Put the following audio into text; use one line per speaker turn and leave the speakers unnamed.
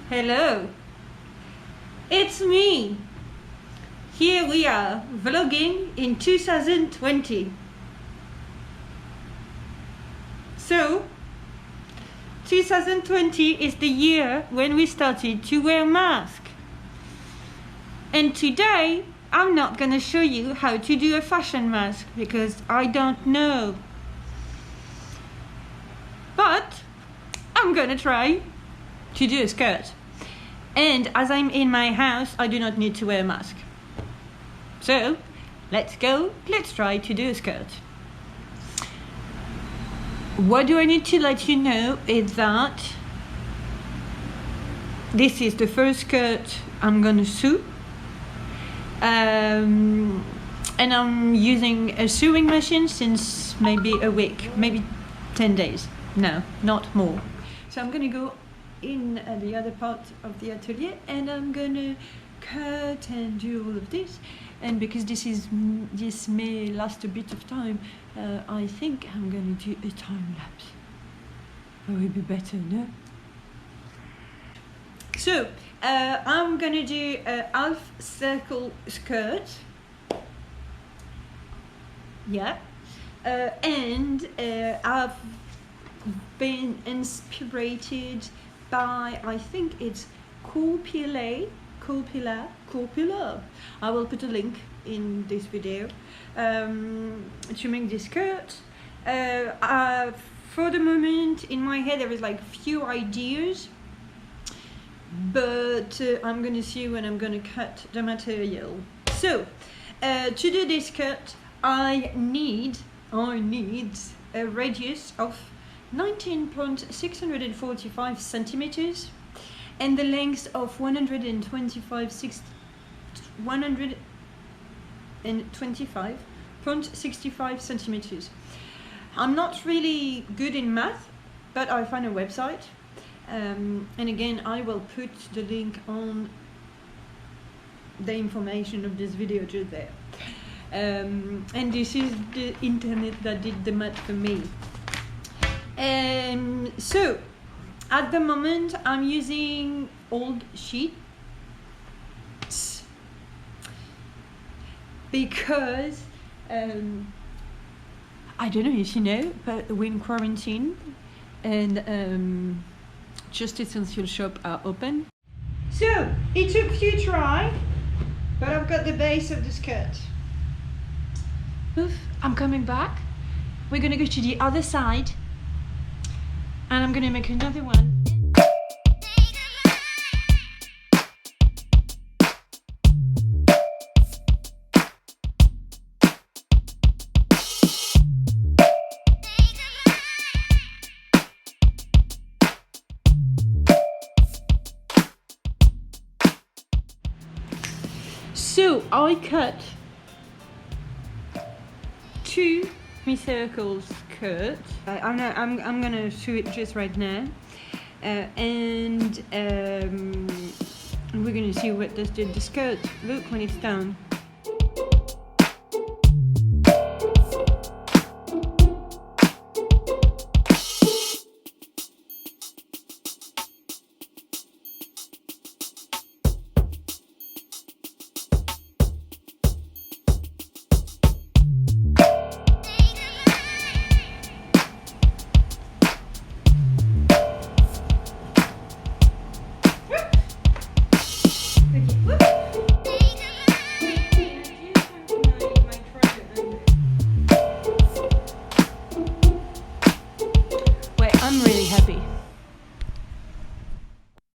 Hello, it's me. Here we are, vlogging in 2020. So, 2020 is the year when we started to wear masks. And today, I'm not gonna show you how to do a fashion mask because I don't know. But I'm gonna try to do a skirt. And as I'm in my house, I do not need to wear a mask. So, let's try to do a skirt. What do I need to let you know is that this is the first skirt I'm gonna sew. And I'm using a sewing machine since maybe a week, maybe 10 days. No, not more. So I'm gonna go in the other part of the atelier and I'm gonna cut and do all of this. And because this may last a bit of time, I think I'm gonna do a time lapse. It would be better, no? So I'm gonna do a half circle skirt. Yeah, and I've been inspired by, I think it's Courpilla. I will put a link in this video to make this skirt. For the moment, in my head there is like few ideas, but I'm gonna see when I'm gonna cut the material. So to do this skirt, I need a radius of 19.645 centimeters and the length of 125.65 centimeters. I'm not really good in math, but I found a website, and again I will put the link on the information of this video just there. And this is the internet that did the math for me. So at the moment I'm using old sheets because I don't know if you know, but we're in quarantine and just essential shops are open. So it took a few tries, but I've got the base of the skirt. Oof, I'm coming back. We're gonna go to the other side and I'm gonna make another one. So I cut 2 semicircle skirts. I'm gonna sew it just right now, and we're gonna see what does the skirt look when it's done.